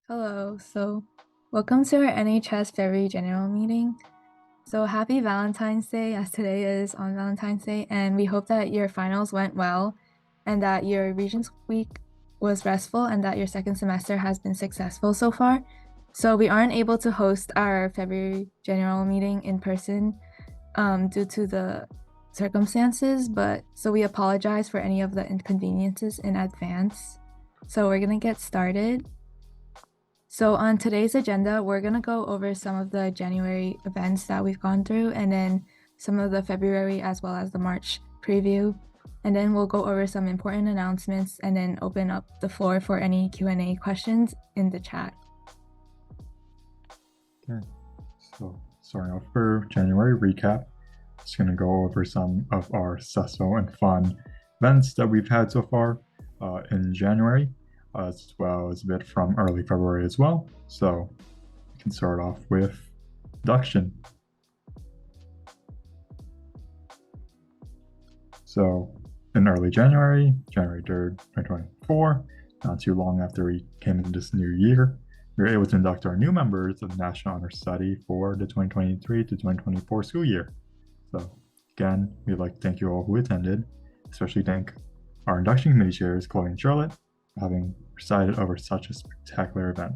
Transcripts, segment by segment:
Hello, welcome to our NHS February General Meeting. So happy Valentine's Day, as today is on Valentine's Day, and we hope that your finals went well and that your Regents Week was restful and that your second semester has been successful so far. So we aren't able to host our February General Meeting in person due to the circumstances, so we apologize for any of the inconveniences in advance. So we're gonna get started. So on today's agenda, we're going to go over some of the January events that we've gone through and then some of the February as well as the March preview. And then we'll go over some important announcements and then open up the floor for any Q&A questions in the chat. Okay, so starting off for January recap, just going to go over some of our successful and fun events that we've had so far in January, as well as a bit from early February as well. So we can start off with Induction. So in early January 3rd, 2024, not too long after we came into this new year, we were able to induct our new members of the National Honor Study for the 2023 to 2024 school year. So again, we'd like to thank you all who attended, especially thank our induction committee chairs, Chloe and Charlotte, for having presided over such a spectacular event.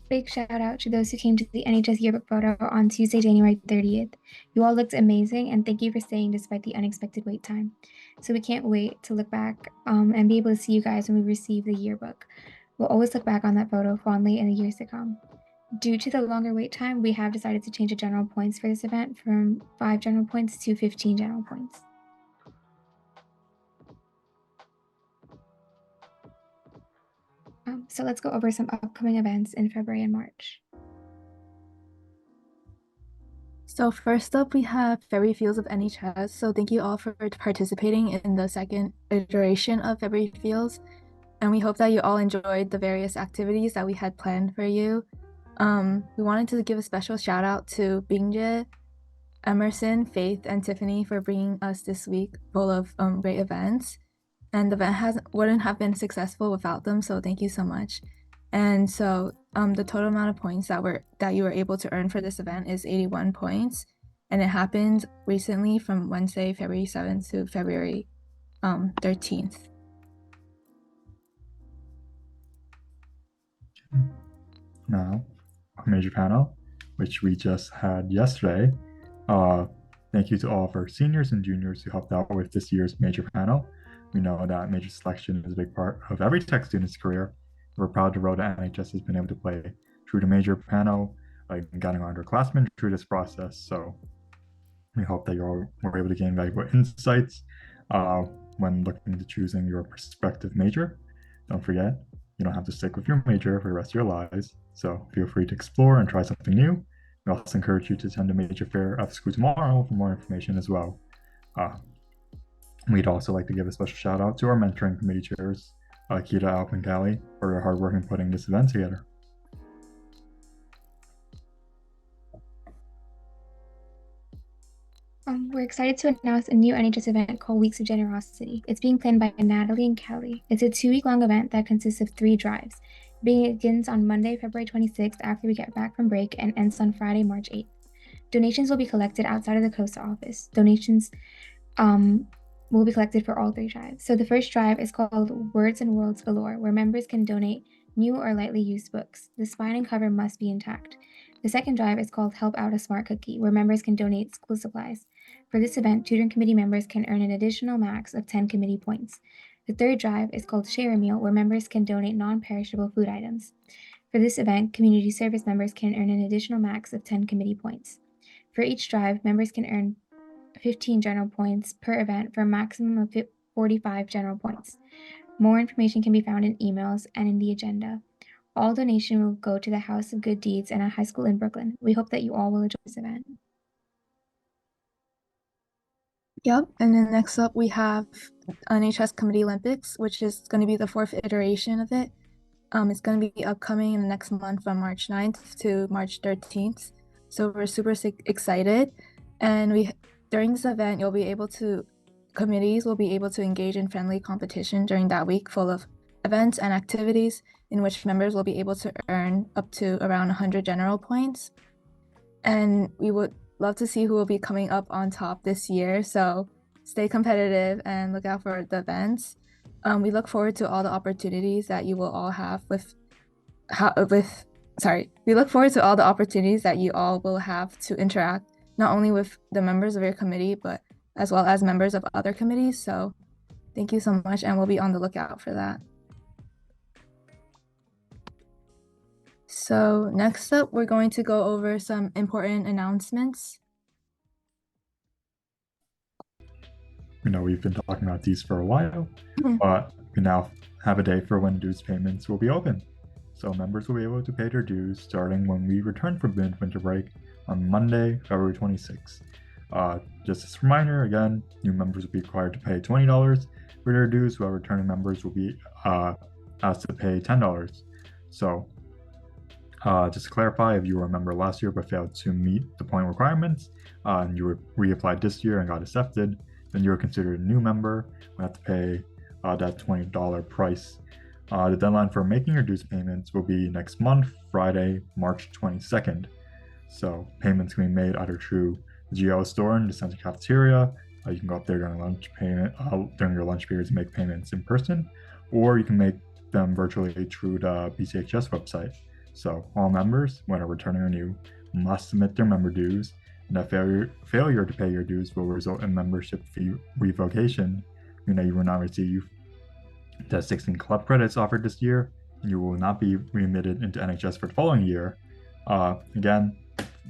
Big shout out to those who came to the NHS yearbook photo on Tuesday, January 30th. You all looked amazing, and thank you for staying despite the unexpected wait time. So we can't wait to look back and be able to see you guys when we receive the yearbook. We'll always look back on that photo fondly in the years to come. Due to the longer wait time, we have decided to change the general points for this event from 5 general points to 15 general points. So let's go over some upcoming events in February and March. So first up, we have February Fields of NHS. So thank you all for participating in the second iteration of February Fields. And we hope that you all enjoyed the various activities that we had planned for you. We wanted to give a special shout out to Bingje, Emerson, Faith, and Tiffany for bringing us this week full of great events. And the event wouldn't have been successful without them, so thank you so much. And so the total amount of points that you were able to earn for this event is 81 points. And it happened recently from Wednesday, February 7th to February 13th. Now, our major panel, which we just had yesterday. Thank you to all of our seniors and juniors who helped out with this year's major panel. We know that major selection is a big part of every tech student's career. We're proud to know that NHS has been able to play true to major panel, guiding our underclassmen through this process. So we hope that you all were able to gain valuable insights when looking into choosing your prospective major. Don't forget, you don't have to stick with your major for the rest of your lives. So feel free to explore and try something new. We also encourage you to attend a major fair after school tomorrow for more information as well. We'd also like to give a special shout out to our mentoring committee chairs, Kita, Alp, and Callie, for their hard work in putting this event together. We're excited to announce a new NHS event called Weeks of Generosity. It's being planned by Natalie and Kelly. It's a 2-week-long event that consists of 3 drives. Begins on Monday, February 26th after we get back from break and ends on Friday, March 8th. Donations will be collected outside of the coast office. Donations will be collected for all 3 drives. So the first drive is called Words and Worlds Galore, where members can donate new or lightly used books. The spine and cover must be intact. The second drive is called Help Out a Smart Cookie, where members can donate school supplies. For this event, tutoring committee members can earn an additional max of 10 committee points. The third drive is called Share a Meal, where members can donate non-perishable food items. For this event, community service members can earn an additional max of 10 committee points. For each drive, members can earn 15 general points per event for a maximum of 45 general points. More information can be found in emails and in the agenda. All donation will go to the House of Good Deeds and a high school in Brooklyn. We hope that you all will enjoy this event. Yep, and then next up we have NHS Committee Olympics, which is going to be the 4th iteration of it. It's going to be upcoming in the next month from March 9th to March 13th. So we're super excited. And during this event, you'll be able to committees will be able to engage in friendly competition during that week full of events and activities in which members will be able to earn up to around 100 general points. And we would love to see who will be coming up on top this year, so stay competitive and look out for the events. We look forward to all the opportunities that you will all have we look forward to all the opportunities that you all will have to interact not only with the members of your committee, but as well as members of other committees. So thank you so much, and we'll be on the lookout for that. So next up, we're going to go over some important announcements. We've been talking about these for a while, but we now have a date for when dues payments will be open. So members will be able to pay their dues starting when we return from winter break on Monday, February 26th. Just as a reminder, again, new members will be required to pay $20 for their dues, while returning members will be asked to pay $10. So just to clarify, if you were a member last year but failed to meet the point requirements and you reapplied this year and got accepted, then you're considered a new member and have to pay that $20 price. The deadline for making your dues payments will be next month, Friday, March 22nd. So payments can be made either through the GL store in the center cafeteria. You can go up there during your lunch periods and make payments in person, or you can make them virtually through the BCHS website. So all members, whether returning or new, must submit their member dues, and a failure to pay your dues will result in membership fee revocation. You will not receive the 16 club credits offered this year, and you will not be remitted into NHS for the following year. Again,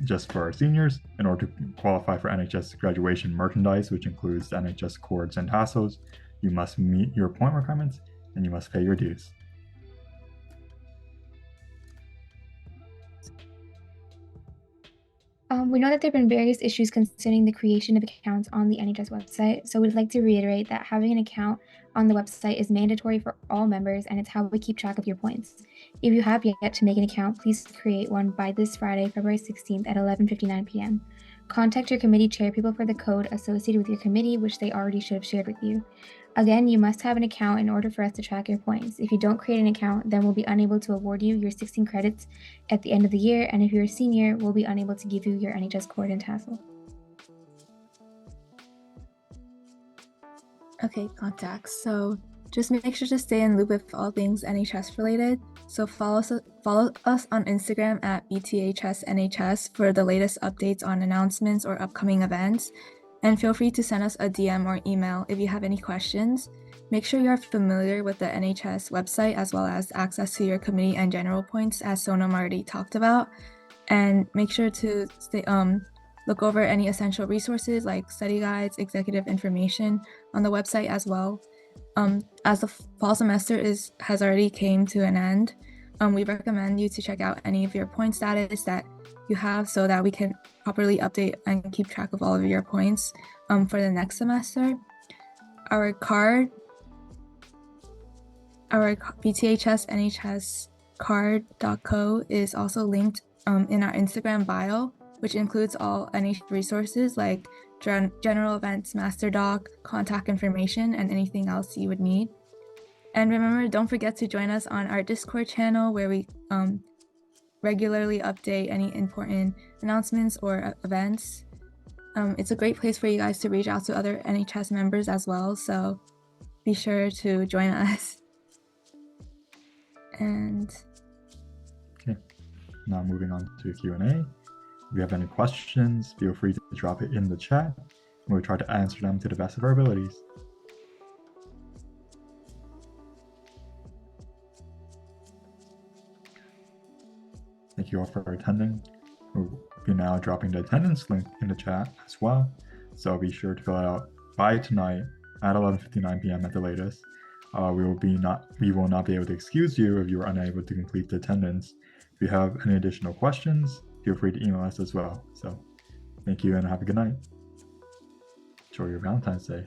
just for our seniors, in order to qualify for NHS graduation merchandise, which includes the NHS cords and tassels, you must meet your point requirements and you must pay your dues. We know that there have been various issues concerning the creation of accounts on the NHS website, so we'd like to reiterate that having an account on the website is mandatory for all members, and it's how we keep track of your points. If you have yet to make an account, please create one by this Friday, February 16th at 11:59 p.m. Contact your committee chairpeople for the code associated with your committee, which they already should have shared with you. Again, you must have an account in order for us to track your points. If you don't create an account, then we'll be unable to award you your 16 credits at the end of the year, and if you're a senior, we'll be unable to give you your NHS cord and tassel. Okay, contacts. So just make sure to stay in loop with all things NHS related. So follow us on Instagram at BTHSNHS for the latest updates on announcements or upcoming events. And feel free to send us a DM or email if you have any questions. Make sure you're familiar with the NHS website as well as access to your committee and general points, as Sonam already talked about. And make sure to look over any essential resources like study guides, executive information on the website as well. As the fall semester has already came to an end, we recommend you to check out any of your point status that you have so that we can properly update and keep track of all of your points for the next semester. Our BTHS NHS card.co is also linked in our Instagram bio, which includes all NHS resources like general events, master doc, contact information, and anything else you would need. And remember, don't forget to join us on our Discord channel where we regularly update any important announcements or events. It's a great place for you guys to reach out to other NHS members as well, so be sure to join us. And okay, now moving on to Q&A. If you have any questions, feel free to drop it in the chat, and we'll try to answer them to the best of our abilities. Thank you all for attending. We'll be now dropping the attendance link in the chat as well, so be sure to fill it out by tonight at 11:59 p.m. at the latest. We will not be able to excuse you if you are unable to complete the attendance. If you have any additional questions, feel free to email us as well. So thank you and have a good night. Enjoy your Valentine's Day.